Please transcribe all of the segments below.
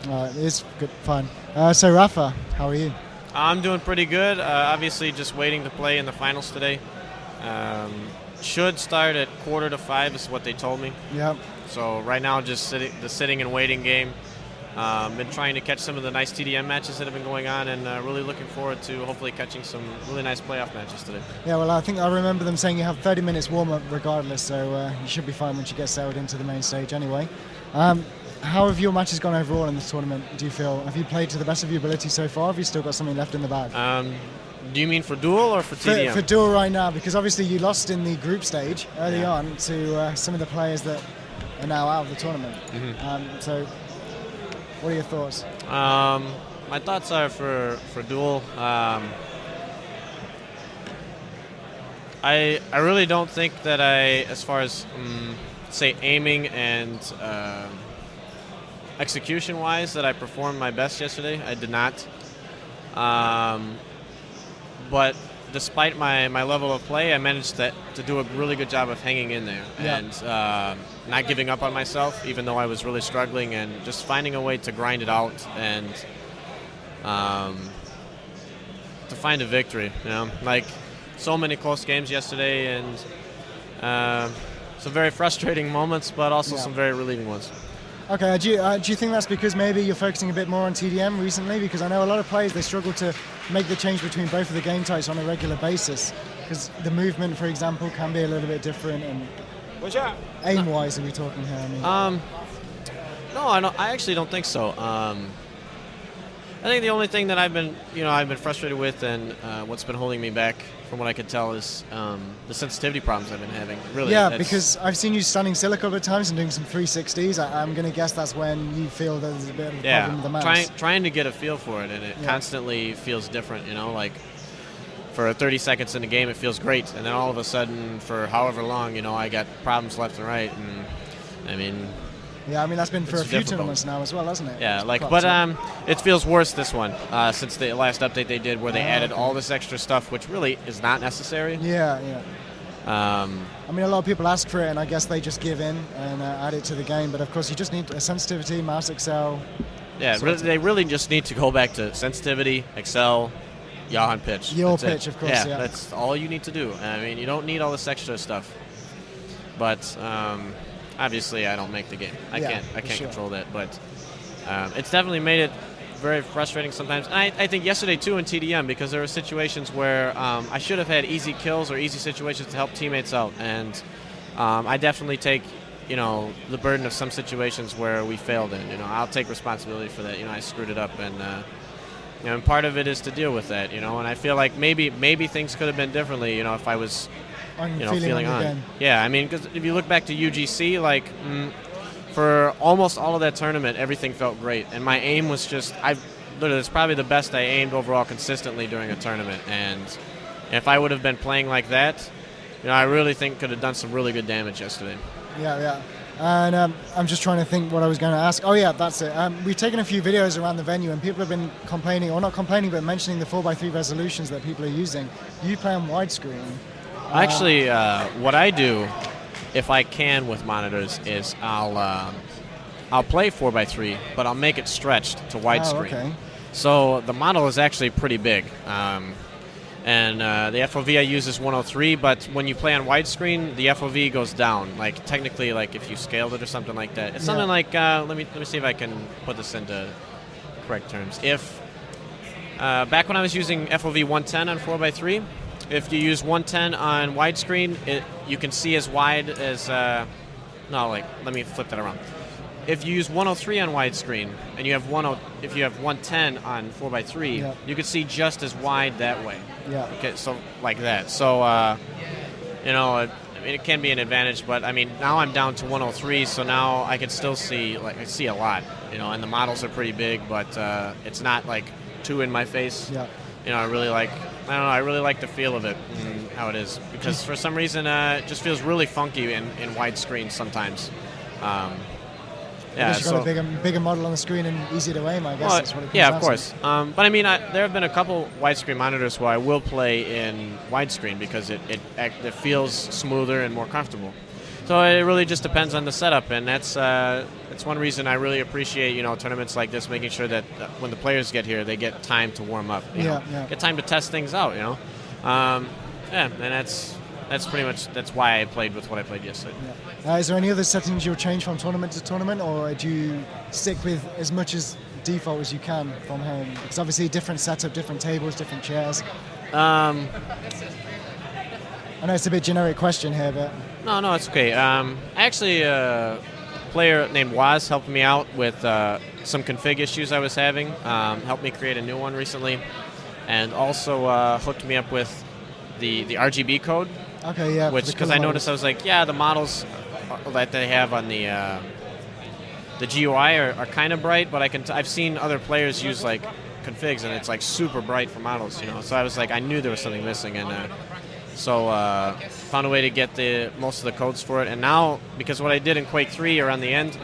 It is good fun. So Rapha, how are you? I'm doing pretty good. Obviously, just waiting to play in the finals today. Should start at 4:45 is what they told me. Yeah. So right now, just sitting and waiting game. Been trying to catch some of the nice TDM matches that have been going on, and really looking forward to hopefully catching some really nice playoff matches today. Yeah, well, I think I remember them saying you have 30 minutes warm-up regardless, so you should be fine once you get sailed into the main stage anyway. How have your matches gone overall in this tournament, do you feel? Have you played to the best of your ability so far? Have you still got something left in the bag? Do you mean for duel or for TDM? For duel right now, because obviously you lost in the group stage early on to some of the players that are now out of the tournament. Mm-hmm. So what are your thoughts? My thoughts are for duel. I really don't think that as far as say aiming and execution-wise, that I performed my best yesterday. I did not. But despite my level of play, I managed to do a really good job of hanging in there and not giving up on myself, even though I was really struggling, and just finding a way to grind it out and to find a victory. You know, like so many close games yesterday, and some very frustrating moments, but also some very relieving ones. Okay, do you think that's because maybe you're focusing a bit more on TDM recently? Because I know a lot of players, they struggle to make the change between both of the game types on a regular basis. Because the movement, for example, can be a little bit different. And aim-wise, are we talking here? No, I actually don't think so. I think the only thing that I've been frustrated with, and what's been holding me back, from what I could tell, is the sensitivity problems I've been having. Really. Yeah, because I've seen you standing still a couple of times and doing some 360s. I'm going to guess that's when you feel there's a bit of a problem with the mouse. Trying to get a feel for it, and it constantly feels different. You know, like for 30 seconds in the game, it feels great, and then all of a sudden, for however long, I got problems left and right, and I mean. Yeah, that's been for a few tournaments now as well, hasn't it? Yeah, but it feels worse this one since the last update they did, where they added all this extra stuff, which really is not necessary. Yeah. A lot of people ask for it, and I guess they just give in and add it to the game. But of course, you just need a sensitivity, mouse excel. Yeah, they really just need to go back to sensitivity, excel, yaw and pitch. That's pitch, of course. Yeah, that's all you need to do. You don't need all this extra stuff, but. Obviously, I don't make the game. I can't control that, but it's definitely made it very frustrating sometimes. And I think yesterday too in TDM, because there were situations where I should have had easy kills or easy situations to help teammates out, and I definitely take the burden of some situations where we failed in. I'll take responsibility for that. I screwed it up, and part of it is to deal with that. And I feel like maybe things could have been differently. If I was. Feeling on. Again. Yeah, because if you look back to UGC, for almost all of that tournament, everything felt great, and my aim was it's probably the best I aimed overall consistently during a tournament, and if I would have been playing like that, I really think could have done some really good damage yesterday. Yeah. And I'm just trying to think what I was going to ask. Oh yeah, that's it. We've taken a few videos around the venue, and people have been complaining, or not complaining, but mentioning the 4x3 resolutions that people are using. You play on widescreen. Actually, what I do, if I can with monitors, is I'll play 4x3, but I'll make it stretched to widescreen. Oh, okay. So the model is actually pretty big, and the FOV I use is 103. But when you play on widescreen, the FOV goes down. Technically, if you scaled it or something like that, it's something like. Let me see if I can put this into correct terms. If back when I was using FOV 110 on 4x3. If you use 110 on widescreen, you can see as wide as... let me flip that around. If you use 103 on widescreen, and you have if you have 110 on 4x3, you can see just as wide that way. Yeah. Okay, so like that. So, it can be an advantage, but now I'm down to 103, so now I can still see, I see a lot, and the models are pretty big, but it's not too in my face. Yeah. I really like the feel of it and how it is, because for some reason it just feels really funky in widescreen sometimes. You've got a bigger model on the screen and easier to aim, I guess. That's what it comes of course. But there have been a couple widescreen monitors where I will play in widescreen because it feels smoother and more comfortable. So it really just depends on the setup, and that's it's one reason I really appreciate tournaments like this, making sure that when the players get here, they get time to warm up. Get time to test things out. And that's pretty much why I played with what I played yesterday. Yeah. Is there any other settings you'll change from tournament to tournament, or do you stick with as much as default as you can from home? Because obviously different setup, different tables, different chairs. I know it's a bit generic question here, but... No, it's okay. Actually, a player named Waz helped me out with some config issues I was having, helped me create a new one recently, and also hooked me up with the RGB code. Okay, yeah. Because I noticed, I was like, the models that they have on the GUI are kind of bright, but I've seen other players use like configs, and it's like super bright for models, So I was like, I knew there was something missing, and so found a way to get most of the codes for it. And now, because what I did in Quake 3 around the end,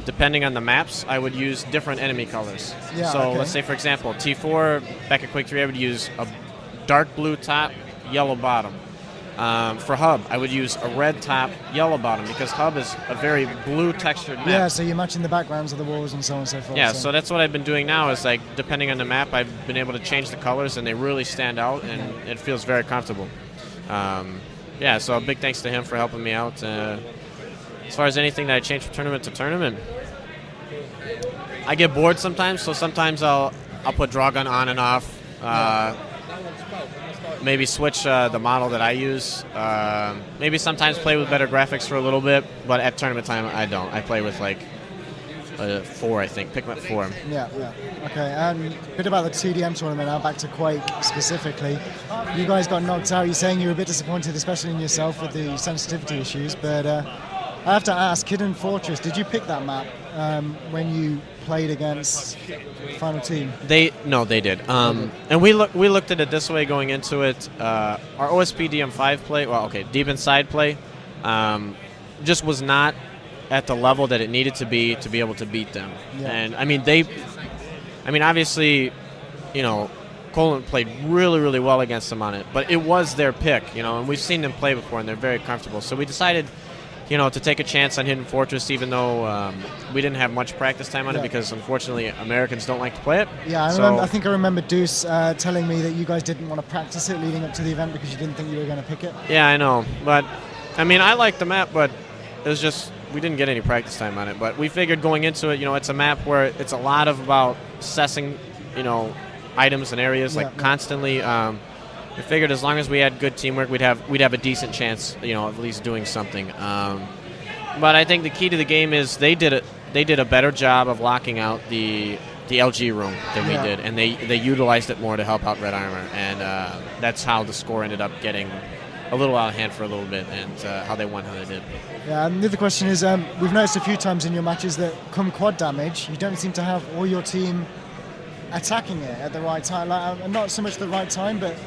depending on the maps, I would use different enemy colors. Yeah, so let's say, for example, T4 back at Quake 3, I would use a dark blue top, yellow bottom. For Hub, I would use a red top, yellow bottom, because Hub is a very blue textured map. Yeah, so you're matching the backgrounds of the walls and so on and so forth. Yeah, so that's what I've been doing now, is like, depending on the map, I've been able to change the colors, and they really stand out, and it feels very comfortable. So a big thanks to him for helping me out. As far as anything that I change from tournament to tournament, I get bored sometimes, so sometimes I'll put draw gun on and off. Maybe switch the model that I use. Maybe sometimes play with better graphics for a little bit, but at tournament time I don't. I play with like 4, I think. Pick up 4. Yeah. Okay, and a bit about the TDM tournament now, back to Quake specifically. You guys got knocked out. You're saying you were a bit disappointed, especially in yourself with the sensitivity issues, but I have to ask, Hidden Fortress, did you pick that map when you played against Final Team? They did. And we looked at it this way going into it. Our OSP DM5 play, Deep Inside play, just was not at the level that it needed to be able to beat them. Yeah. And obviously, Colin played really, really well against them on it, but it was their pick, and we've seen them play before, and they're very comfortable. So we decided, to take a chance on Hidden Fortress, even though we didn't have much practice time on it, because unfortunately Americans don't like to play it. Yeah, I think I remember Deuce telling me that you guys didn't want to practice it leading up to the event because you didn't think you were going to pick it. Yeah, I know, but I like the map, but it was just we didn't get any practice time on it. But we figured going into it, it's a map where it's a lot about assessing, items and areas constantly. We figured as long as we had good teamwork, we'd have a decent chance, at least doing something. But I think the key to the game is they did a better job of locking out the LG room than we did, and they utilized it more to help out Red Armor, and that's how the score ended up getting a little out of hand for a little bit, and how they won how they did. Yeah, and the other question is, we've noticed a few times in your matches that come quad damage, you don't seem to have all your team attacking it at the right time. Not so much the right time, but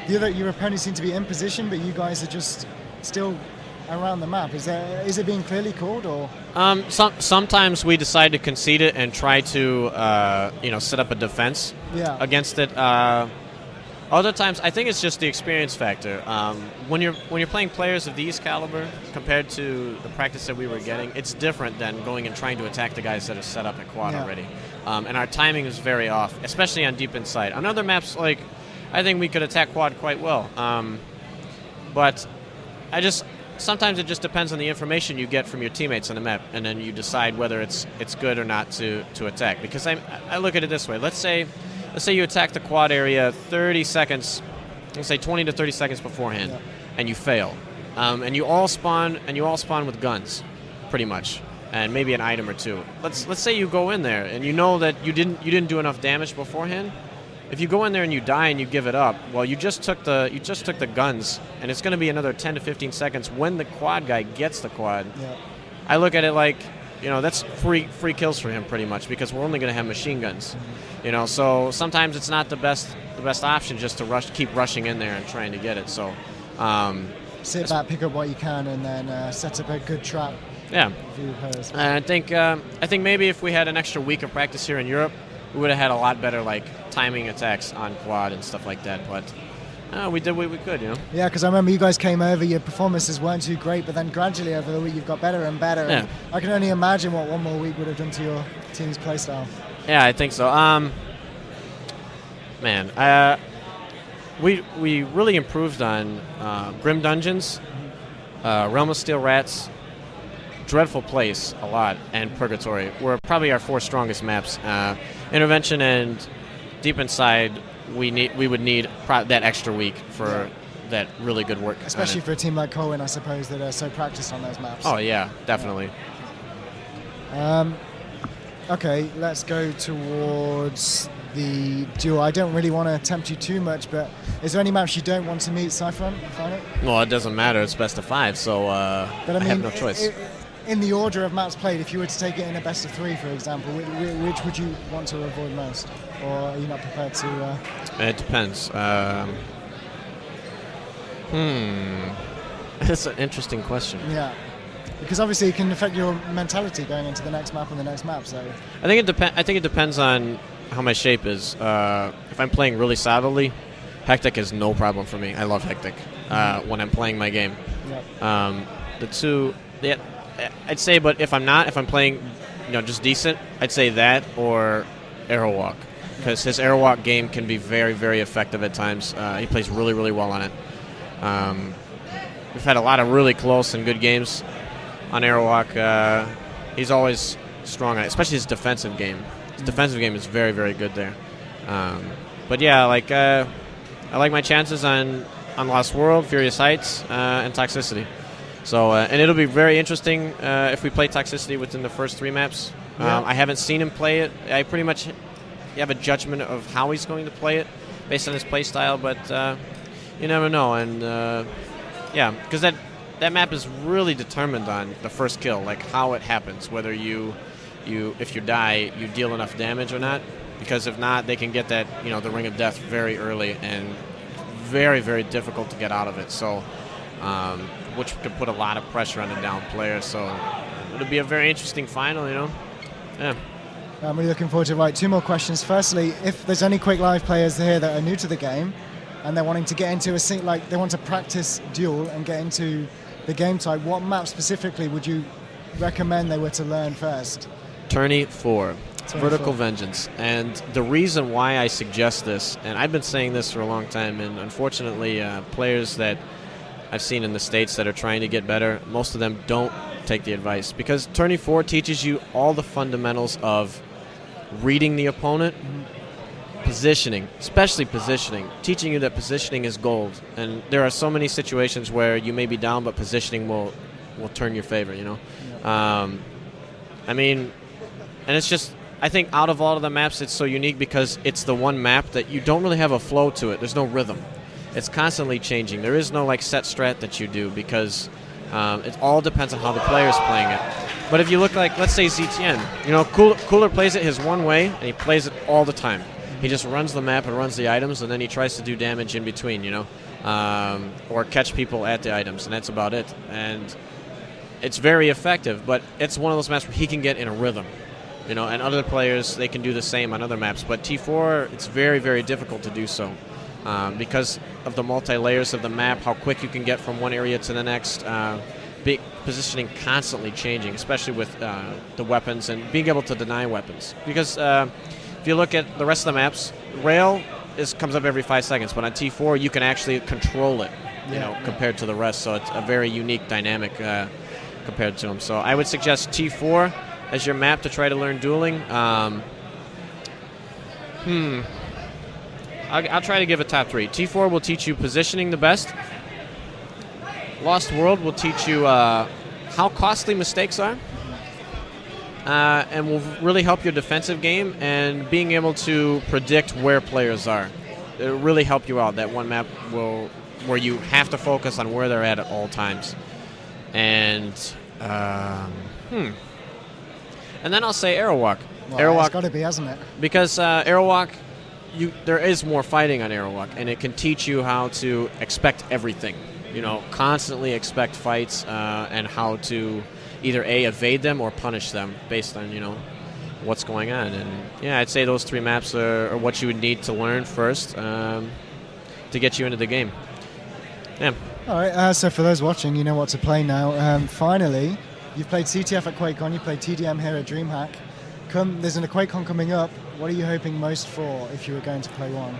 your opponents seem to be in position, but you guys are just still around the map. Is it being clearly called, or? Sometimes we decide to concede it and try to set up a defense against it. Other times, I think it's just the experience factor. When you're playing players of these caliber compared to the practice that we were getting, it's different than going and trying to attack the guys that are set up at quad already. And our timing is very off, especially on Deep Inside. On other maps, I think we could attack quad quite well. But sometimes it just depends on the information you get from your teammates on the map, and then you decide whether it's good or not to attack. Because I look at it this way. Let's say you attack the quad area 30 seconds, let's say 20 to 30 seconds beforehand, and you fail. And you all spawn with guns, pretty much, and maybe an item or two. Let's say you go in there and you know that you didn't do enough damage beforehand. If you go in there and you die and you give it up, well, you just took the guns, and it's going to be another 10 to 15 seconds when the quad guy gets the quad. Yeah. I look at it like, that's free kills for him pretty much, because we're only going to have machine guns. Mm-hmm. So sometimes it's not the best option just to keep rushing in there and trying to get it. So sit back, pick up what you can, and then set up a good trap. Yeah. I think maybe if we had an extra week of practice here in Europe, we would have had a lot better timing attacks on quad and stuff like that. But We did what we could, Yeah, because I remember you guys came over, your performances weren't too great, but then gradually over the week you've got better and better. Yeah. And I can only imagine what one more week would have done to your team's playstyle. Yeah, I think so. We really improved on Grim Dungeons, Realm of Steel Rats, Dreadful Place a lot, and Purgatory were probably our 4 strongest maps. Intervention and Deep Inside, we would need that extra week for that really good work. Especially for a team like Colwyn, I suppose, that are so practiced on those maps. Oh yeah, definitely. Okay, let's go towards the duel. I don't really want to tempt you too much, but is there any maps you don't want to meet Cypher final? Well, it doesn't matter. It's best of 5, so but I have no choice. In the order of maps played, if you were to take it in a best of 3, for example, which would you want to avoid most? Or are you not prepared to... It depends. That's an interesting question. Yeah. Because obviously it can affect your mentality going into the next map and the next map. So I think it depends on how my shape is. If I'm playing really solidly, Hectic is no problem for me. I love Hectic when I'm playing my game. Yep. I'd say, but if I'm playing, just decent, I'd say that or Arrow Walk, because his Arrow Walk game can be very, very effective at times. He plays really, really well on it. We've had a lot of really close and good games on Arrow Walk. He's always strong on it, especially his defensive game. His defensive game is very, very good there. But yeah, I like my chances on Lost World, Furious Heights, and Toxicity. So, and it'll be very interesting if we play Toxicity within the first 3 maps. I haven't seen him play it. I pretty much have a judgment of how he's going to play it based on his play style, but you never know. And because that map is really determined on the first kill, like how it happens, whether if you die, you deal enough damage or not. Because if not, they can get that, the Ring of Death very early and very, very difficult to get out of it. So, which could put a lot of pressure on the down player. So it'll be a very interesting final, Yeah. I'm really looking forward to it. Right, 2 more questions. Firstly, if there's any Quick Live players here that are new to the game and they're wanting to get into they want to practice duel and get into the game type, what map specifically would you recommend they were to learn first? Tourney 4. Vertical Vengeance. And the reason why I suggest this, and I've been saying this for a long time, and unfortunately players that I've seen in the States that are trying to get better, most of them don't take the advice, because Tourney 4 teaches you all the fundamentals of reading the opponent, positioning, especially positioning, teaching you that positioning is gold. And there are so many situations where you may be down, but positioning will turn your favor, and it's just, I think out of all of the maps, it's so unique because it's the one map that you don't really have a flow to it. There's no rhythm. It's constantly changing. There is no set strat that you do, because it all depends on how the player's playing it. But if you look let's say ZTN, Cooler plays it his one way, and he plays it all the time. He just runs the map and runs the items, and then he tries to do damage in between, or catch people at the items, and that's about it. And it's very effective, but it's one of those maps where he can get in a rhythm. And other players, they can do the same on other maps. But T4, it's very, very difficult to do so because of the multi-layers of the map, how quick you can get from one area to the next, big positioning constantly changing, especially with the weapons and being able to deny weapons. Because if you look at the rest of the maps, rail comes up every 5 seconds, but on T4, you can actually control it, compared to the rest. So it's a very unique dynamic compared to them. So I would suggest T4 as your map to try to learn dueling. I'll try to give a top 3. T4 will teach you positioning the best. Lost World will teach you how costly mistakes are, and will really help your defensive game and being able to predict where players are. It'll really help you out. That one map where you have to focus on where they're at all times. And and then I'll say Arrow Walk. Well, Arrow Walk, it's got to be, hasn't it? Because Arrow Walk, there is more fighting on Arrow Walk, and it can teach you how to expect everything. Constantly expect fights and how to either evade them or punish them based on what's going on. And yeah, I'd say those 3 maps are what you would need to learn first. to get you into the game. Yeah. All right, so for those watching, you know what to play now. Finally, you've played CTF at QuakeCon, you played TDM here at DreamHack. There's a QuakeCon coming up. What are you hoping most for if you were going to play one?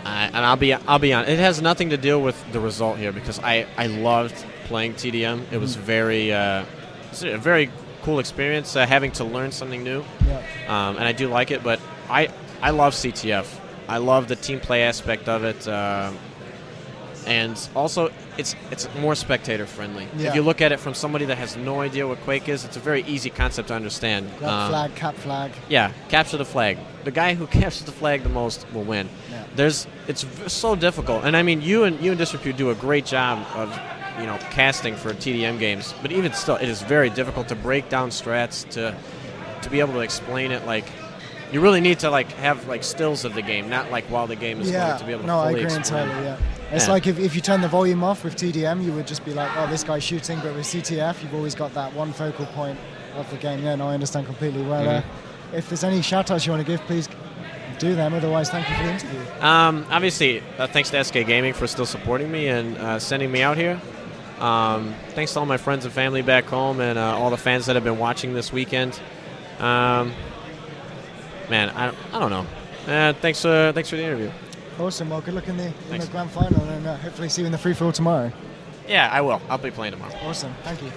And I'll be honest, it has nothing to do with the result here, because I loved playing TDM. It was it's a very cool experience, having to learn something new. Yeah. And I do like it, but I love CTF. I love the team play aspect of it. And also, it's more spectator friendly. Yeah. If you look at it from somebody that has no idea what Quake is, it's a very easy concept to understand. Grab flag, cap flag. Yeah, capture the flag. The guy who captures the flag the most will win. Yeah. It's so difficult, and I mean, you and Disrepute do a great job of casting for TDM games. But even still, it is very difficult to break down strats, to be able to explain it. Like, you really need to have stills of the game, not while the game is going, to be able to fully I agree explain. entirely. Yeah. It's like if you turn the volume off with TDM, you would just be like, oh, this guy's shooting. But with CTF, you've always got that one focal point of the game. Yeah, no, I understand completely. Well, if there's any shout-outs you want to give, please do them. Otherwise, thank you for the interview. Obviously, thanks to SK Gaming for still supporting me and sending me out here. Thanks to all my friends and family back home, and all the fans that have been watching this weekend. Man, I don't know. Thanks for the interview. Awesome. Well, good luck in the grand final, and hopefully see you in the free-for-all tomorrow. Yeah, I will. I'll be playing tomorrow. Awesome. Thank you.